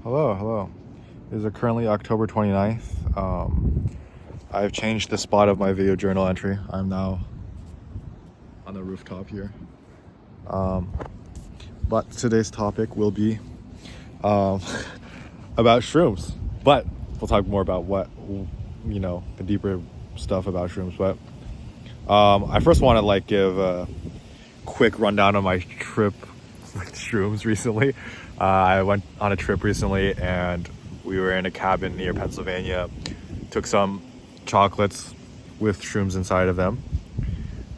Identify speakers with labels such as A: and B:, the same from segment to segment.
A: Hello. It is currently October 29th. I've changed the spot of my video journal entry. I'm now on the rooftop here. But today's topic will be about shrooms. But we'll talk more about the deeper stuff about shrooms. But I first want to give a quick rundown of my trip with shrooms recently. I went on a trip recently and we were in a cabin near Pennsylvania, took some chocolates with shrooms inside of them,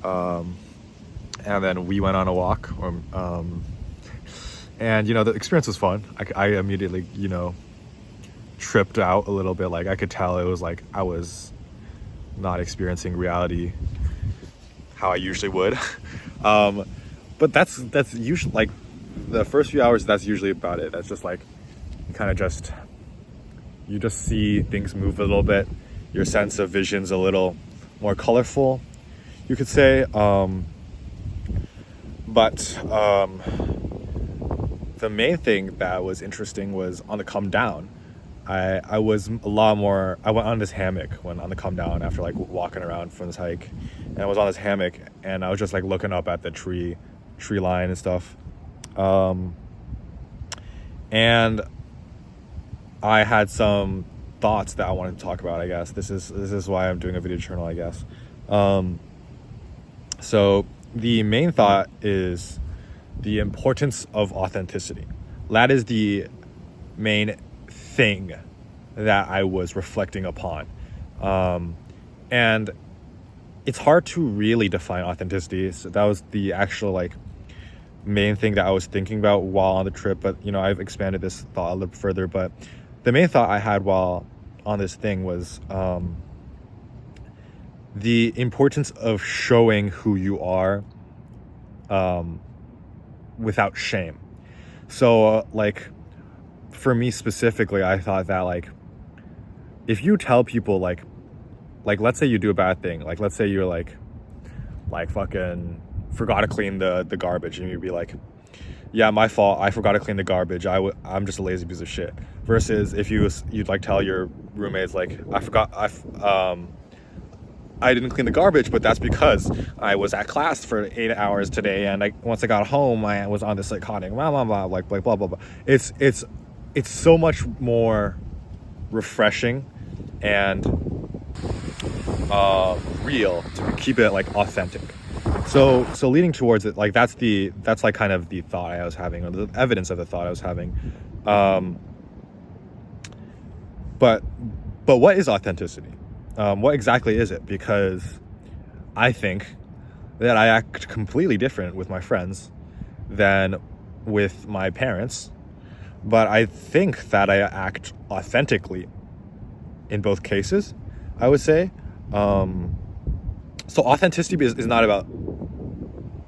A: and then we went on a walk, and the experience was fun. I immediately tripped out a little bit. I could tell it was I was not experiencing reality how I usually would. But that's usually the first few hours. That's usually about it. That's just you just see things move a little bit. Your sense of vision's a little more colorful, you could say. But the main thing that was interesting was on the come down. I was a lot more. I went on this hammock when on the come down after walking around from this hike, and I was on this hammock and I was just looking up at the tree line and stuff, and I had some thoughts that I wanted to talk about. I guess this is why I'm doing a video journal, I guess. So the main thought is the importance of authenticity. That is the main thing that I was reflecting upon. And it's hard to really define authenticity. So that was the actual main thing that I was thinking about while on the trip. But I've expanded this thought a little further. But the main thought I had while on this thing was the importance of showing who you are without shame. So for me specifically, I thought that if you tell people let's say you do a bad thing, let's say you're fucking forgot to clean the garbage, and you'd be yeah, my fault, I forgot to clean the garbage, I'm just a lazy piece of shit. Versus if you'd tell your roommates I didn't clean the garbage, but that's because I was at class for 8 hours today, and once I got home I was on this psychotic blah blah blah blah blah blah. It's so much more refreshing and real to keep it authentic. So leading towards it, that's kind of the thought I was having, or the evidence of the thought I was having. But what is authenticity? What exactly is it? Because I think that I act completely different with my friends than with my parents, but I think that I act authentically in both cases, I would say. So authenticity is not about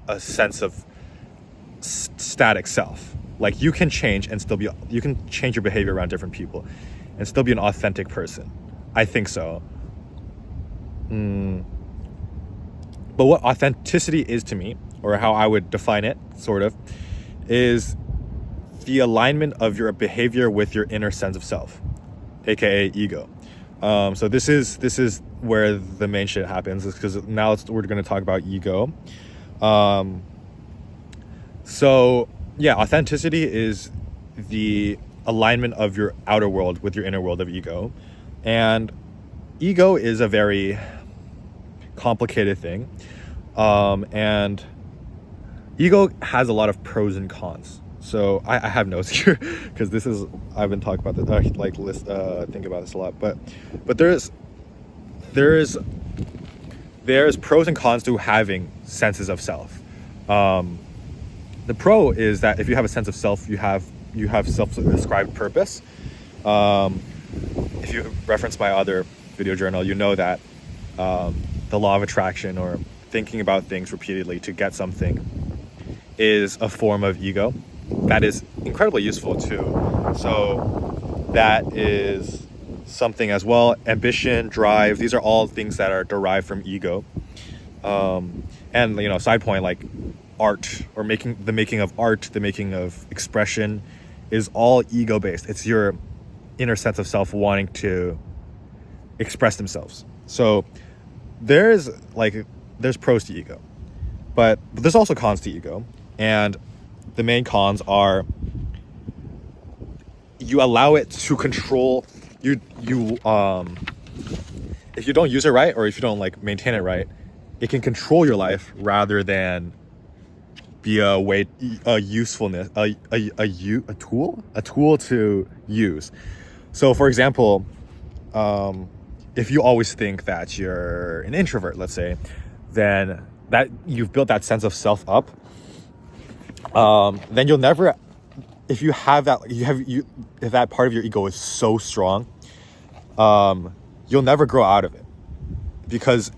A: a sense of static self. You can change and you can change your behavior around different people and still be an authentic person. I think so. But what authenticity is to me, or how I would define it, sort of, is the alignment of your behavior with your inner sense of self, aka ego. So this is where the main shit happens, is because now we're going to talk about ego. So yeah, authenticity is the alignment of your outer world with your inner world of ego. And ego is a very complicated thing. And ego has a lot of pros and cons. So I have notes here because I've been talking about this, think about this a lot, but there's pros and cons to having senses of self. The pro is that if you have a sense of self, you have self-described purpose. If you reference my other video journal, you know that the law of attraction, or thinking about things repeatedly to get something, is a form of ego that is incredibly useful too. So that is something as well. Ambition, drive, these are all things that are derived from ego. And side point, art, or the making of art, the making of expression, is all ego based. It's your inner sense of self wanting to express themselves. So there's pros to ego, but there's also cons to ego. And the main cons are you allow it to control you. If you don't use it right, or if you don't like maintain it right, it can control your life rather than be a usefulness, a tool to use. So for example, if you always think that you're an introvert, let's say, then that you've built that sense of self up, then you'll never, if you have that, if that part of your ego is so strong, you'll never grow out of it, because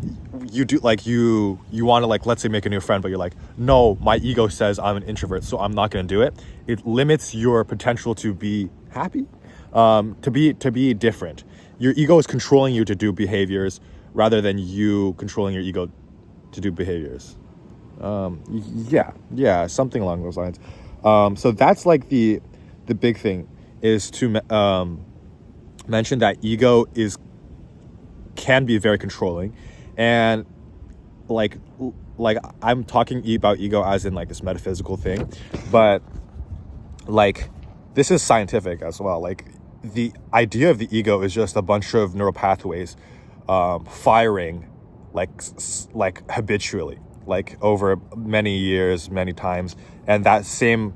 A: you do like you want to, like, let's say, make a new friend, but you're like, no, my ego says I'm an introvert, so I'm not going to do it. It limits your potential to be happy, to be different. Your ego is controlling you to do behaviors rather than you controlling your ego to do behaviors. Yeah, something along those lines. So that's like the big thing is to mention that ego can be very controlling, and like I'm talking about ego as in like this metaphysical thing, but like this is scientific as well. Like the idea of the ego is just a bunch of neural pathways firing like habitually, like over many years, many times, and that same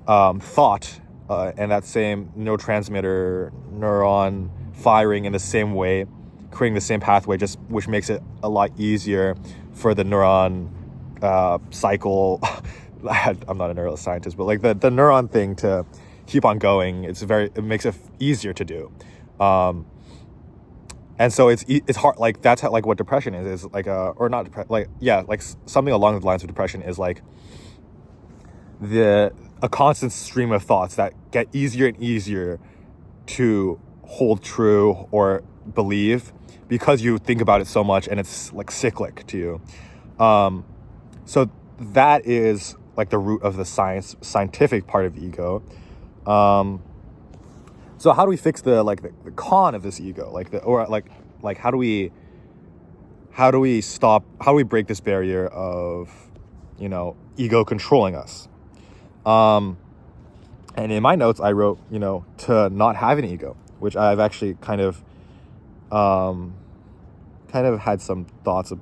A: thought and that same neurotransmitter neuron firing in the same way, creating the same pathway, just which makes it a lot easier for the neuron cycle. I'm not a neuroscientist, but like the neuron thing to keep on going. It makes it easier to do, and so it's hard. Like that's how, like what depression is like or not like something along the lines of depression is like a constant stream of thoughts that get easier and easier to hold true or believe because you think about it so much, and it's like cyclic to you. So that is like the root of the scientific part of ego. So how do we fix the con of this ego? How do we break this barrier of, ego controlling us? And in my notes, I wrote, to not have an ego, which I've actually kind of had some thoughts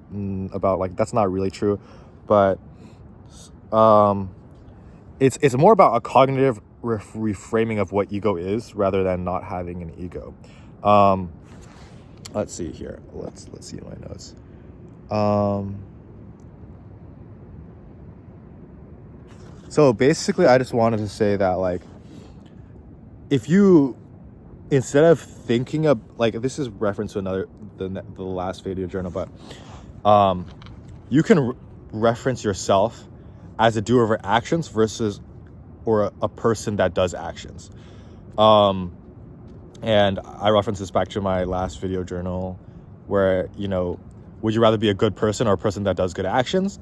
A: about, like, that's not really true, but it's more about a cognitive reframing of what ego is rather than not having an ego. Let's see here. Let's see in my notes. So basically, I just wanted to say that, like, if you, instead of thinking of, like, this is reference to the last video journal, but you can reference yourself as a doer of actions versus or a person that does actions. And I reference this back to my last video journal where, would you rather be a good person or a person that does good actions?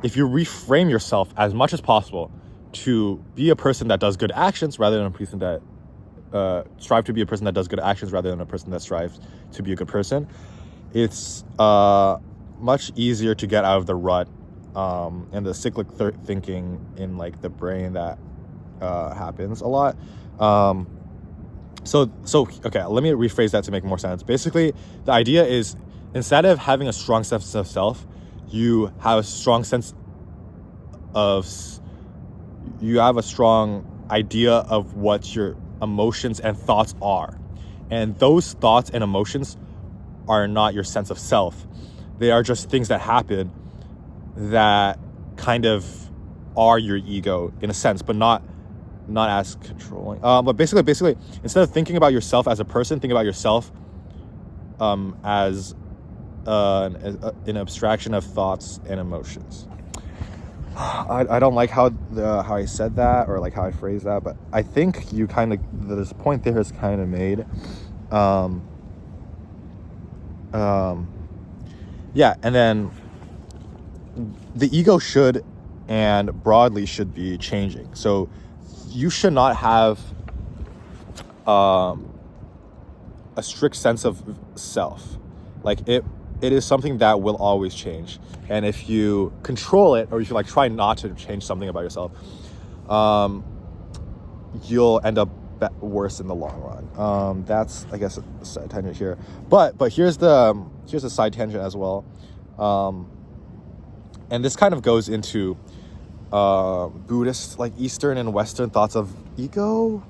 A: If you reframe yourself as much as possible to be a person that does good actions rather than a person that strive to be a person that does good actions rather than a person that strives to be a good person, it's much easier to get out of the rut and the cyclic thinking in, like, the brain that happens a lot. So okay, let me rephrase that to make more sense. Basically, the idea is, instead of having a strong sense of self, you have a strong idea of what your emotions and thoughts are. And those thoughts and emotions are not your sense of self. They are just things that happen that kind of are your ego in a sense, but not as controlling. But basically, instead of thinking about yourself as a person, think about yourself as an abstraction of thoughts and emotions. I don't like how I said that, or like how I phrased that, but I think this point there is kind of made. Yeah, and then the ego should and broadly should be changing. So you should not have a strict sense of self. Like it is something that will always change, and if you control it, or if you like try not to change something about yourself, you'll end up worse in the long run. That's, I guess, a side tangent here, but here's a side tangent as well, and this kind of goes into Buddhist, like Eastern and Western thoughts of ego.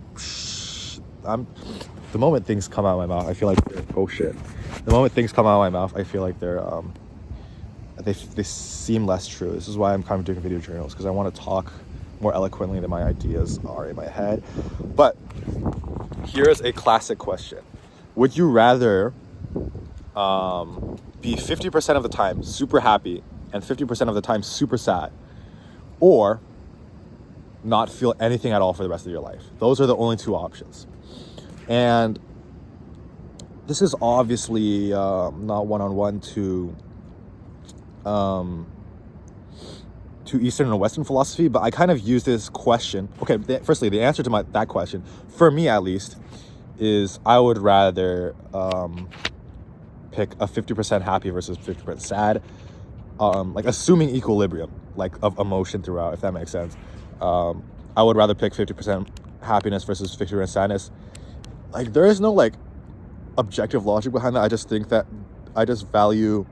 A: The moment things come out of my mouth, I feel like the moment things come out of my mouth, I feel like they seem less true. This is why I'm kind of doing video journals, because I want to talk more eloquently than my ideas are in my head. But here's a classic question: would you rather be 50% of the time super happy and 50% of the time super sad, or not feel anything at all for the rest of your life? Those are the only two options. And this is obviously not one-on-one to Eastern and Western philosophy, but I kind of use this question. Okay, firstly, the answer to that question, for me at least, is I would rather pick a 50% happy versus 50% sad, like assuming equilibrium, like of emotion throughout, if that makes sense. I would rather pick 50% happiness versus 50% sadness. Like, there is no like objective logic behind that. I just think that I just value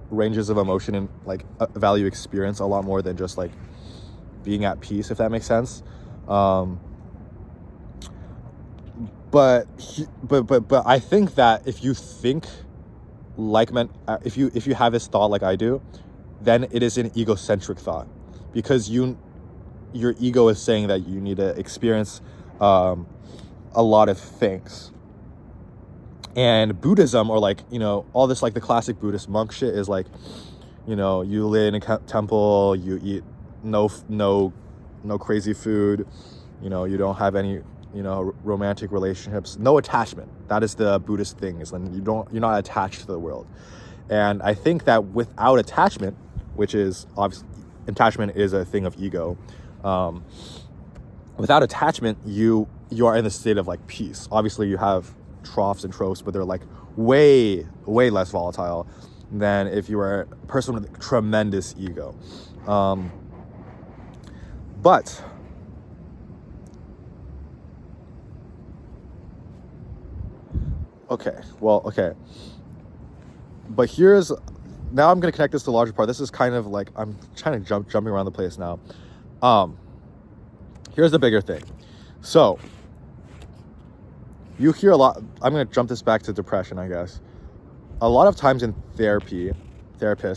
A: ranges of emotion and like value experience a lot more than just like being at peace, if that makes sense. But I think that if you think if you have this thought like I do, then it is an egocentric thought, because your ego is saying that you need to experience a lot of things. And Buddhism, or like, you know, all this like the classic Buddhist monk shit is like, you know, you live in a temple, you eat no crazy food, you know, you don't have any, you know, romantic relationships, no attachment. That is the Buddhist thing, is when you're not attached to the world. And I think that without attachment, which is obviously, attachment is a thing of ego, without attachment, you are in the state of like peace. Obviously you have troughs and troughs, but they're like way less volatile than if you were a person with tremendous ego. But but now I'm going to connect this to the larger part. This is kind of like, I'm trying to jumping around the place now. Here's the bigger thing. So you hear a lot, I'm going to jump this back to depression, I guess. A lot of times in therapy, the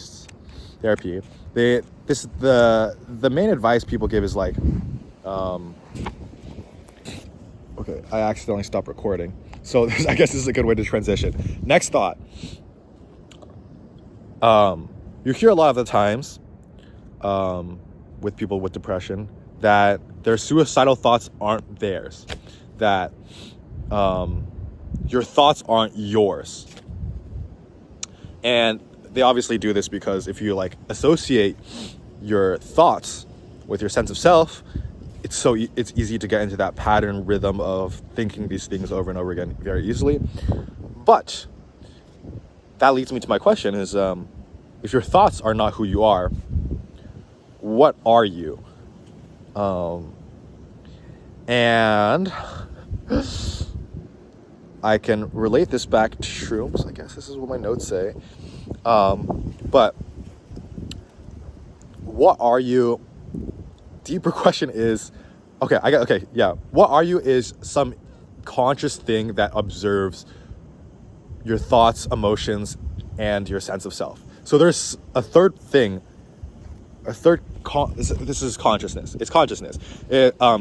A: main advice people give is like, okay, I accidentally stopped recording. So I guess this is a good way to transition. Next thought. You hear a lot of the times with people with depression that their suicidal thoughts aren't theirs, that your thoughts aren't yours. And they obviously do this because if you like associate your thoughts with your sense of self, it's easy to get into that pattern rhythm of thinking these things over and over again very easily. But that leads me to my question is, if your thoughts are not who you are, what are you? And I can relate this back to shrooms. I guess this is what my notes say. But what are you? Deeper question is, what are you is some conscious thing that observes your thoughts, emotions, and your sense of self. So there's a third thing, this is consciousness. It's consciousness.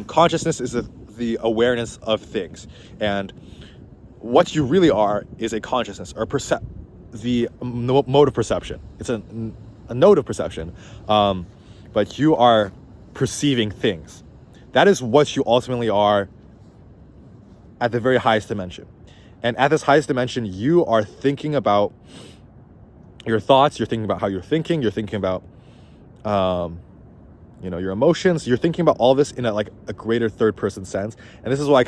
A: Consciousness is the awareness of things. And what you really are is a consciousness, or the mode of perception. It's a node of perception. But you are perceiving things. That is what you ultimately are at the very highest dimension. And at this highest dimension, you are thinking about your thoughts, you're thinking about how you're thinking about your emotions. You're thinking about all this in a greater third person sense. And this is why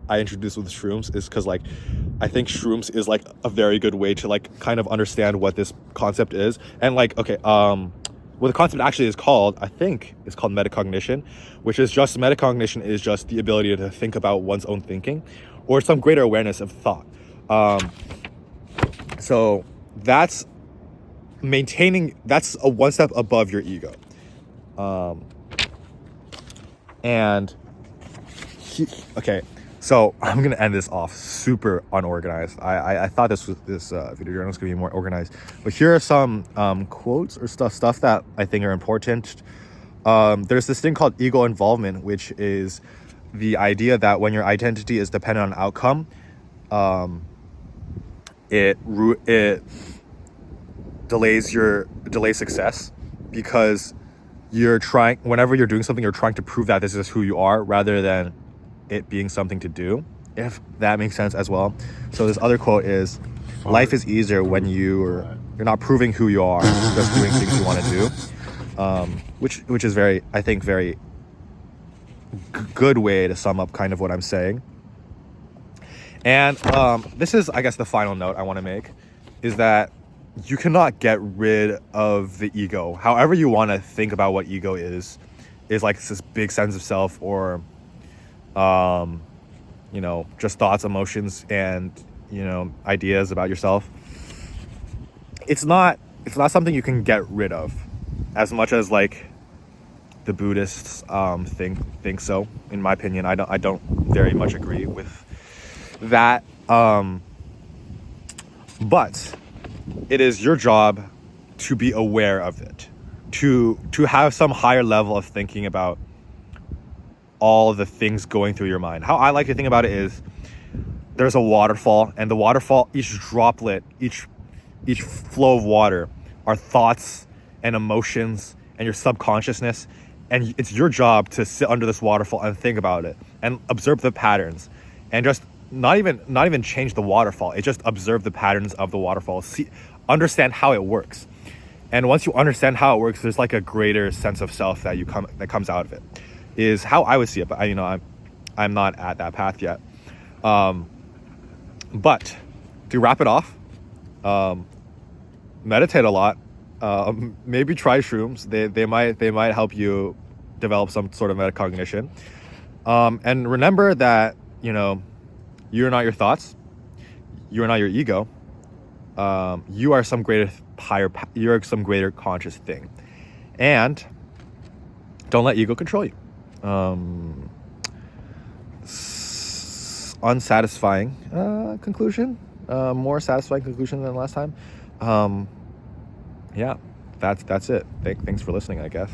A: I introduced with shrooms, is because I think shrooms is a very good way to kind of understand what this concept is. And what the concept actually is called, I think it's called metacognition, which is just metacognition is just the ability to think about one's own thinking or some greater awareness of thought. So that's a one step above your ego. So I'm gonna end this off super unorganized. I thought this video journal was gonna be more organized, but here are some quotes or stuff that I think are important. There's this thing called ego involvement, which is the idea that when your identity is dependent on outcome, it delays success, because whenever you're doing something, you're trying to prove that this is who you are rather than it being something to do, if that makes sense as well. So this other quote is, life is easier when you're not proving who you are, just doing things you want to do, which is very good way to sum up kind of what I'm saying. And this is, I guess, the final note I want to make, is that you cannot get rid of the ego. However you want to think about what ego is this big sense of self, or just thoughts, emotions, and ideas about yourself. It's not something you can get rid of, as much as the Buddhists think so. In my opinion, I don't very much agree with that. But it is your job to be aware of it, to have some higher level of thinking about all the things going through your mind. How I like to think about it is, there's a waterfall, and the waterfall, each droplet, each flow of water are thoughts and emotions and your subconsciousness, and it's your job to sit under this waterfall and think about it and observe the patterns, and just not even change the waterfall. It just observe the patterns of the waterfall, understand how it works. And once you understand how it works, there's a greater sense of self that comes out of it, is how I would see it. But I'm not at that path yet. But to wrap it off, meditate a lot. Maybe try shrooms. They might help you develop some sort of metacognition. And remember that you're not your thoughts. You are not your ego. You are some greater you're some greater conscious thing, and don't let ego control you. Unsatisfying conclusion, more satisfying conclusion than last time. Yeah, that's it. Thanks for listening, I guess.